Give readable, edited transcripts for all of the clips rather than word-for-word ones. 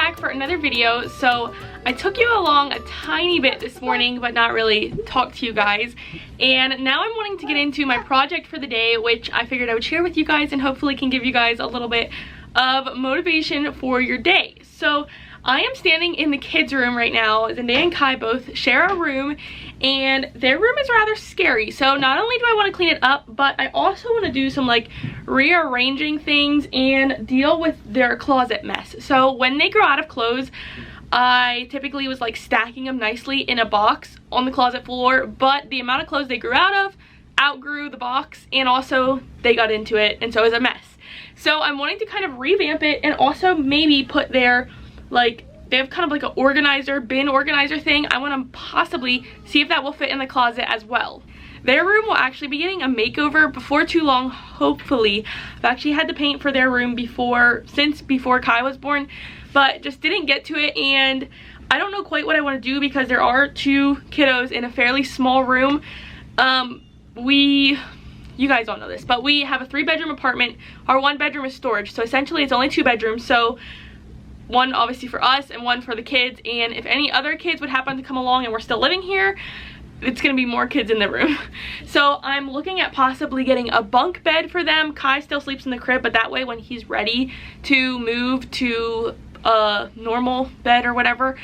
back for another video. So I took you along a tiny bit this morning, but not really talk to you guys. And now I'm wanting to get into my project for the day, which I figured I would share with you guys and hopefully can give you guys a little bit of motivation for your day. So I am standing in the kids' room right now. Zendaya and Kai both share a room, and their room is rather scary. So not only do I want to clean it up, but I also want to do some like rearranging things and deal with their closet mess. So when they grow out of clothes, I typically was like stacking them nicely in a box on the closet floor, but the amount of clothes they grew out of outgrew the box, and also they got into it, and so it was a mess. So I'm wanting to kind of revamp it and also maybe put their, like, they have kind of like an organizer, bin organizer thing. I want to possibly see if that will fit in the closet as well. Their room will actually be getting a makeover before too long, hopefully. I've actually had to paint for their room since before Kai was born, but just didn't get to it, and I don't know quite what I want to do because there are two kiddos in a fairly small room. You guys don't know this, but we have a 3-bedroom apartment. Our 1 bedroom is storage, so essentially it's only 2 bedrooms. So one obviously for us and one for the kids, and if any other kids would happen to come along and we're still living here, it's gonna be more kids in the room. So I'm looking at possibly getting a bunk bed for them. Kai still sleeps in the crib, but that way when he's ready to move to a normal bed or whatever,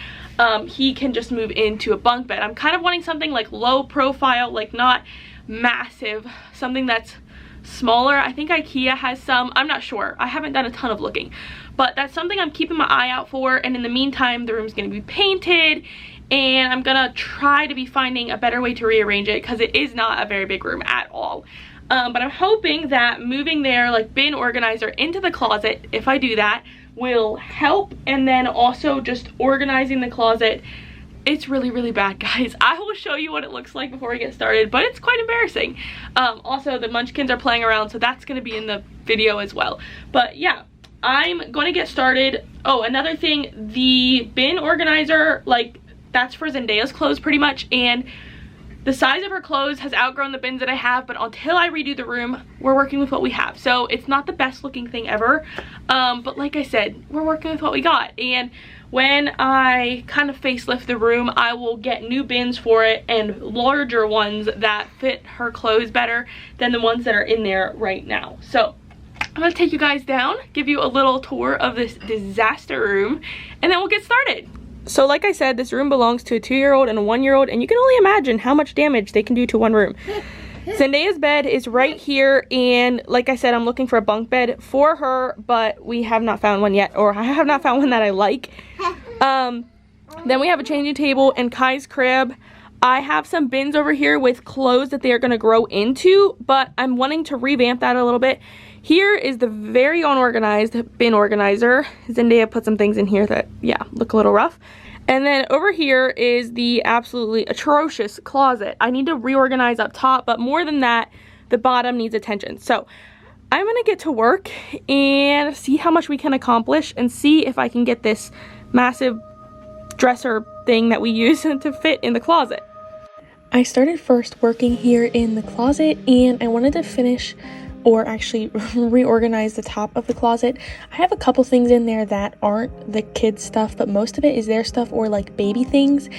he can just move into a bunk bed. I'm kind of wanting something like low profile, like not massive, something that's smaller. I think IKEA has some, I'm not sure, I haven't done a ton of looking, but that's something I'm keeping my eye out for. And in the meantime, the room's gonna be painted, and I'm gonna try to be finding a better way to rearrange it because it is not a very big room at all. But I'm hoping that moving their like bin organizer into the closet, if I do that, will help. And then also just organizing the closet. It's really, really bad, guys. I will show you what it looks like before we get started, but it's quite embarrassing. Also, the Munchkins are playing around, so that's going to be in the video as well. But yeah, I'm going to get started. Oh, another thing, the bin organizer, like, that's for Zendaya's clothes pretty much, and the size of her clothes has outgrown the bins that I have, but until I redo the room, we're working with what we have. So it's not the best looking thing ever, but like I said, we're working with what we got. And when I kind of facelift the room, I will get new bins for it and larger ones that fit her clothes better than the ones that are in there right now. So I'm gonna take you guys down, give you a little tour of this disaster room, and then we'll get started. So like I said, this room belongs to a 2-year-old and a 1-year-old, and you can only imagine how much damage they can do to one room. Zendaya's bed is right here, and like I said, I'm looking for a bunk bed for her, but we have not found one yet, or I have not found one that I like. Then we have a changing table in Kai's crib. I have some bins over here with clothes that they are going to grow into, but I'm wanting to revamp that a little bit. Here is the very unorganized bin organizer. Zendaya put some things in here that, yeah, look a little rough. And then over here is the absolutely atrocious closet. I need to reorganize up top, but more than that, the bottom needs attention. So I'm going to get to work and see how much we can accomplish and see if I can get this massive dresser thing that we use to fit in the closet. I started first working here in the closet, and I wanted to finish, or actually reorganize, the top of the closet. I have a couple things in there that aren't the kids stuff, but most of it is their stuff or like baby things.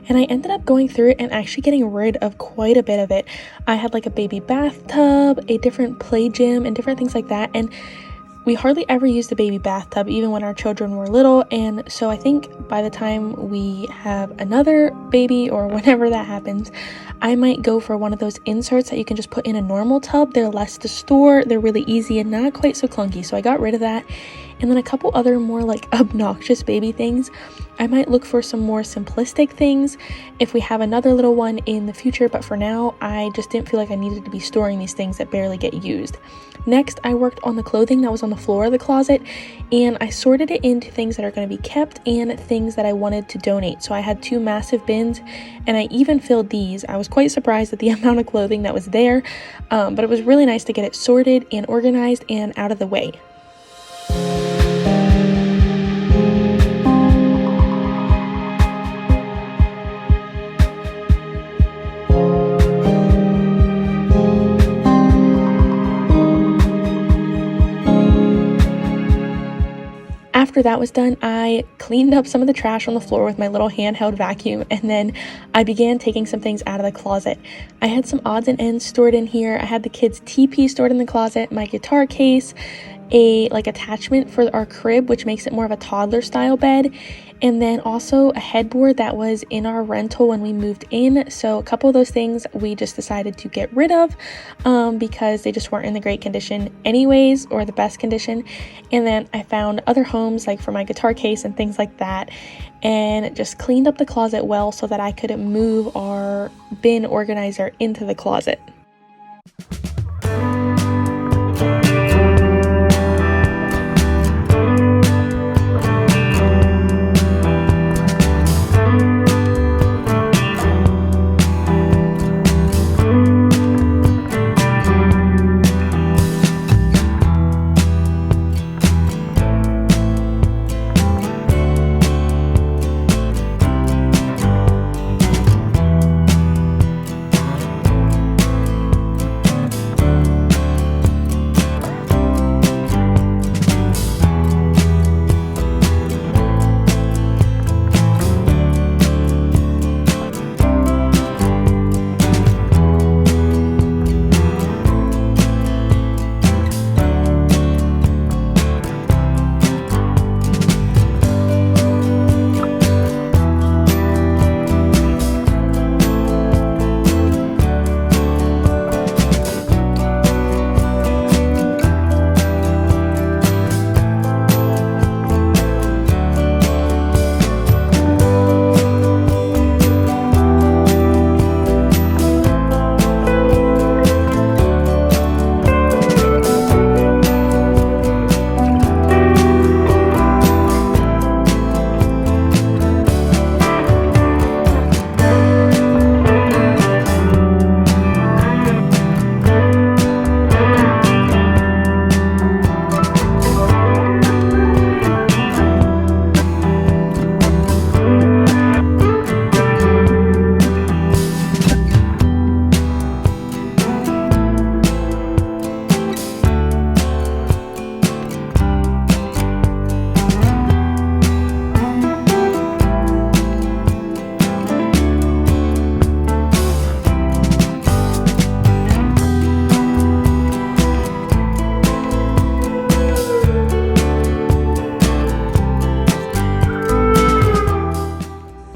And I ended up going through it and actually getting rid of quite a bit of it. I had like a baby bathtub, a different play gym, and different things like that. And we hardly ever used the baby bathtub, even when our children were little. And so I think by the time we have another baby, or whenever that happens, I might go for one of those inserts that you can just put in a normal tub. They're less to store, they're really easy, and not quite so clunky. So I got rid of that. And then a couple other more like obnoxious baby things. I might look for some more simplistic things if we have another little one in the future, but for now, I just didn't feel like I needed to be storing these things that barely get used. Next, I worked on the clothing that was on the floor of the closet, and I sorted it into things that are going to be kept and things that I wanted to donate. So I had 2 massive bins, and I even filled these. I was quite surprised at the amount of clothing that was there, but it was really nice to get it sorted and organized and out of the way. after that was done, I cleaned up some of the trash on the floor with my little handheld vacuum, and then I began taking some things out of the closet. I had some odds and ends stored in here. I had the kids' TP stored in the closet, my guitar case, a attachment for our crib, which makes it more of a toddler style bed, and then also a headboard that was in our rental when we moved in. So a couple of those things we just decided to get rid of because they just weren't in the great condition anyways, or the best condition. And then I found other homes like for my guitar case and things like that, and just cleaned up the closet well so that I could move our bin organizer into the closet.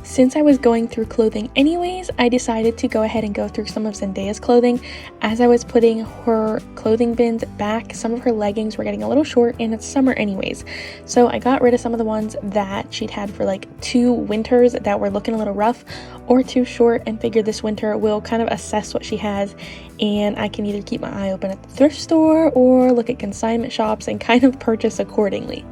Since I was going through clothing anyways, I decided to go ahead and go through some of Zendaya's clothing. As I was putting her clothing bins back, some of her leggings were getting a little short, and it's summer anyways. So I got rid of some of the ones that she'd had for like 2 winters that were looking a little rough or too short, and figured this winter we'll kind of assess what she has, and I can either keep my eye open at the thrift store or look at consignment shops and kind of purchase accordingly.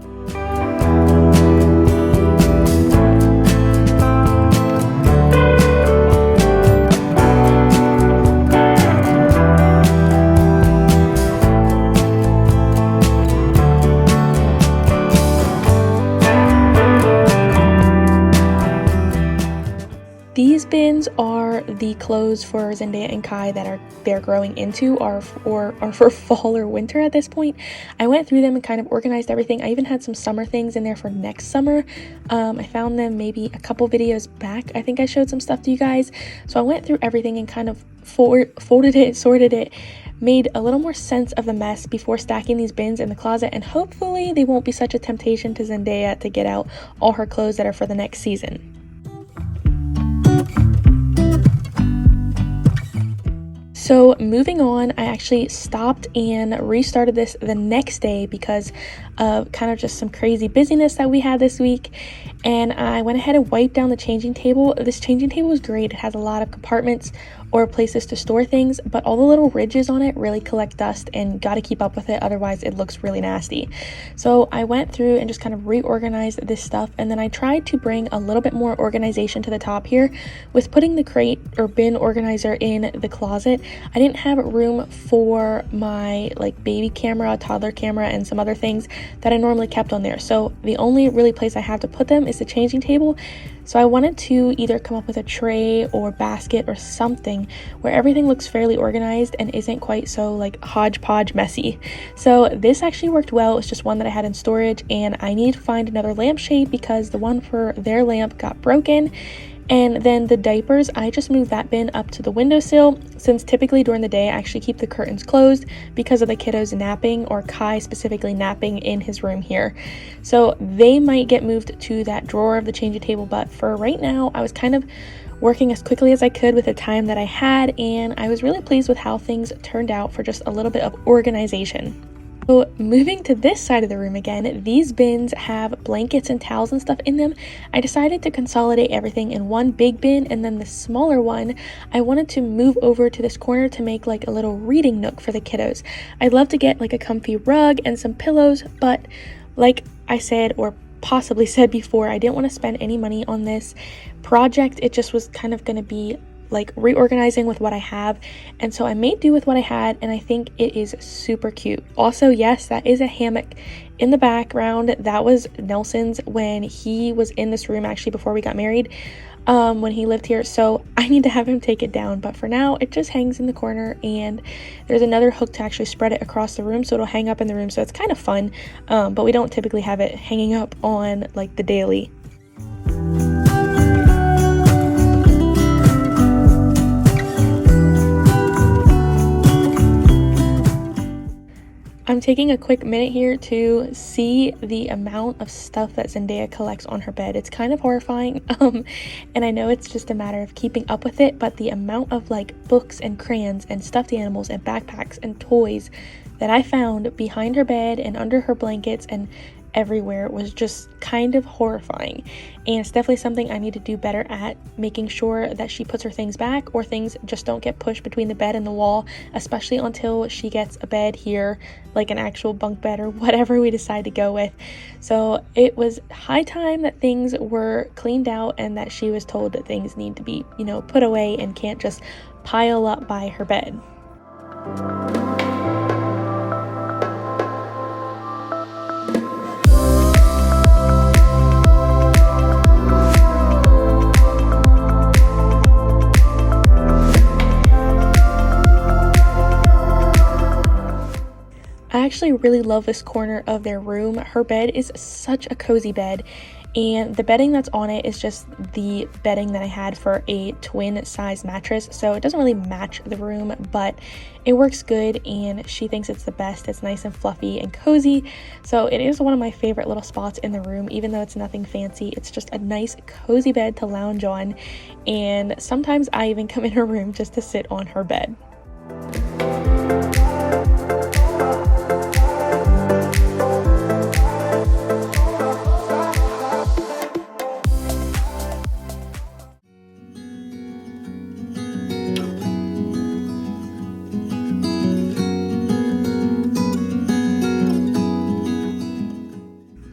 These bins are the clothes for Zendaya and Kai that they're growing into, or for fall or winter at this point. I went through them and kind of organized everything. I even had some summer things in there for next summer. I found them maybe a couple videos back. I think I showed some stuff to you guys. So I went through everything and kind of folded it, sorted it, made a little more sense of the mess before stacking these bins in the closet, and hopefully they won't be such a temptation to Zendaya to get out all her clothes that are for the next season. So moving on, I actually stopped and restarted this the next day because of kind of just some crazy busyness that we had this week. And I went ahead and wiped down the changing table. This changing table is great. It has a lot of compartments or places to store things, but all the little ridges on it really collect dust, and got to keep up with it, otherwise it looks really nasty. So I went through and just kind of reorganized this stuff, and then I tried to bring a little bit more organization to the top here with putting the crate or bin organizer in the closet. I didn't have room for my like baby camera, toddler camera, and some other things that I normally kept on there. So the only really place I have to put them is the changing table. So I wanted to either come up with a tray or basket or something where everything looks fairly organized and isn't quite so like hodgepodge messy. So this actually worked well. It's just one that I had in storage, and I need to find another lampshade because the one for their lamp got broken. And then the diapers, I just moved that bin up to the windowsill, since typically during the day I actually keep the curtains closed because of the kiddos napping, or Kai specifically napping in his room here. So they might get moved to that drawer of the changing table, but for right now I was kind of working as quickly as I could with the time that I had, and I was really pleased with how things turned out for just a little bit of organization. So moving to this side of the room again, these bins have blankets and towels and stuff in them. I decided to consolidate everything in one big bin, and then the smaller one I wanted to move over to this corner to make like a little reading nook for the kiddos. I'd love to get like a comfy rug and some pillows, but like I said, or possibly said before, I didn't want to spend any money on this project. It just was kind of going to be like reorganizing with what I have, and so I made do with what I had, and I think it is super cute. Also, yes, that is a hammock in the background. That was Nelson's when he was in this room, actually before we got married, when he lived here, so I need to have him take it down, but for now it just hangs in the corner, and there's another hook to actually spread it across the room so it'll hang up in the room, so it's kind of fun, but we don't typically have it hanging up on like the daily. I'm taking a quick minute here to see the amount of stuff that Zendaya collects on her bed. It's kind of horrifying, and I know it's just a matter of keeping up with it, but the amount of like books and crayons and stuffed animals and backpacks and toys that I found behind her bed and under her blankets and everywhere was just kind of horrifying, and it's definitely something I need to do better at, making sure that she puts her things back, or things just don't get pushed between the bed and the wall, especially until she gets a bed here, like an actual bunk bed or whatever we decide to go with. So it was high time that things were cleaned out and that she was told that things need to be, you know, put away and can't just pile up by her bed. I actually really love this corner of their room. Her bed is such a cozy bed, and the bedding that's on it is just the bedding that I had for a twin size mattress, so it doesn't really match the room, but it works good, and she thinks it's the best. It's nice and fluffy and cozy, so it is one of my favorite little spots in the room. Even though it's nothing fancy, it's just a nice cozy bed to lounge on, and sometimes I even come in her room just to sit on her bed.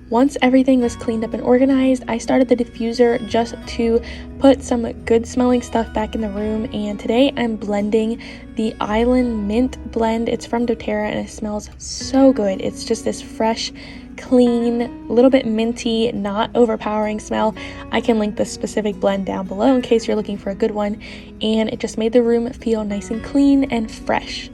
Once everything was cleaned up and organized, I started the diffuser just to put some good smelling stuff back in the room, and today I'm blending the Island Mint blend. It's from doTERRA and it smells so good. It's just this fresh, clean, a little bit minty, not overpowering smell. I can link the specific blend down below in case you're looking for a good one, and it just made the room feel nice and clean and fresh.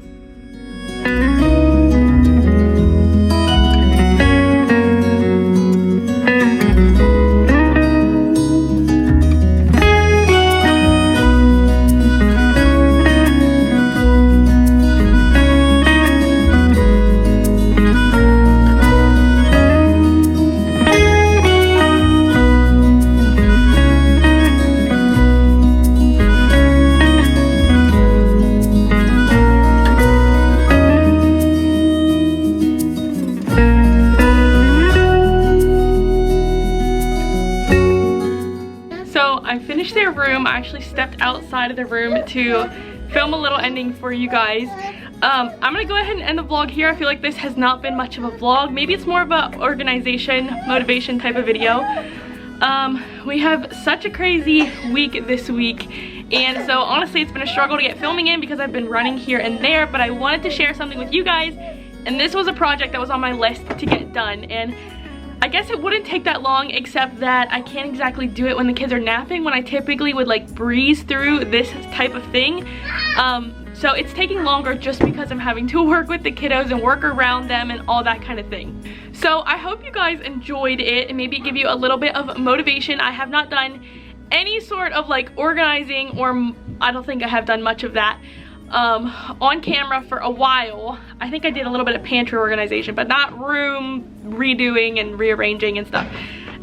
Their room. I actually stepped outside of the room to film a little ending for you guys. I'm gonna go ahead and end the vlog here. I feel like this has not been much of a vlog. Maybe it's more of a organization, motivation type of video. We have such a crazy week this week, and so honestly it's been a struggle to get filming in because I've been running here and there, but I wanted to share something with you guys, and this was a project that was on my list to get done, and I guess it wouldn't take that long, except that I can't exactly do it when the kids are napping, when I typically would like breeze through this type of thing. So it's taking longer just because I'm having to work with the kiddos and work around them and all that kind of thing. So I hope you guys enjoyed it and maybe give you a little bit of motivation. I have not done any sort of like organizing, or I don't think I have done much of that on camera for a while. I think I did a little bit of pantry organization, but not room redoing and rearranging and stuff.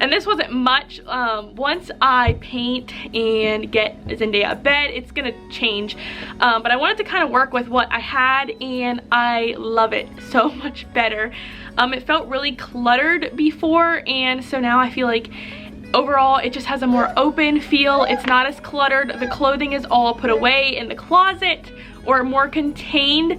And this wasn't much. Once I paint and get Zendaya out of bed, it's gonna change. But I wanted to kind of work with what I had, and I love it so much better. It felt really cluttered before, and so now I feel like overall it just has a more open feel. It's not as cluttered. The clothing is all put away in the closet or more contained.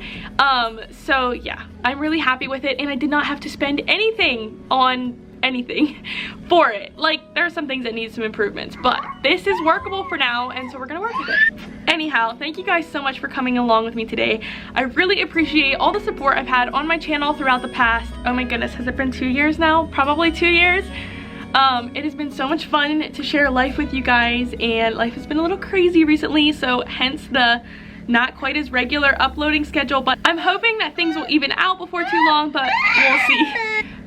So yeah, I'm really happy with it, and I did not have to spend anything on anything for it. Like, there are some things that need some improvements, but this is workable for now, and so we're gonna work with it. Anyhow, thank you guys so much for coming along with me today. I really appreciate all the support I've had on my channel throughout the past, oh my goodness, has it been 2 years now? Probably 2 years. It has been so much fun to share life with you guys, and life has been a little crazy recently, so hence the not quite as regular uploading schedule, but I'm hoping that things will even out before too long, but we'll see.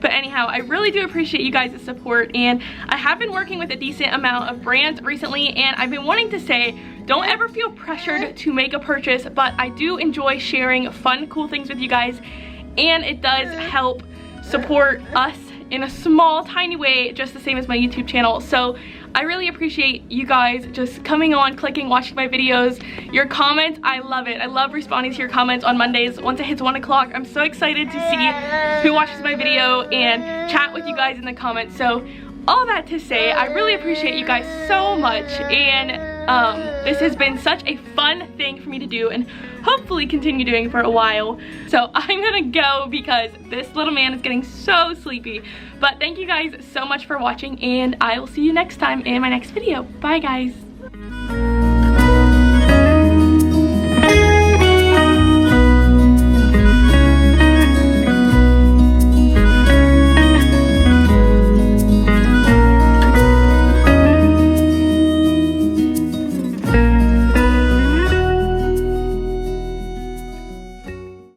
But anyhow, I really do appreciate you guys' support, and I have been working with a decent amount of brands recently, and I've been wanting to say, don't ever feel pressured to make a purchase, but I do enjoy sharing fun, cool things with you guys, and it does help support us in a small, tiny way, just the same as my YouTube channel. So I really appreciate you guys just coming on, clicking, watching my videos. Your comments, I love it. I love responding to your comments on Mondays. Once it hits 1 o'clock, I'm so excited to see who watches my video and chat with you guys in the comments. So all that to say, I really appreciate you guys so much, and this has been such a fun thing for me to do, and hopefully continue doing for a while. So I'm gonna go because this little man is getting so sleepy. But thank you guys so much for watching, and I will see you next time in my next video. Bye guys.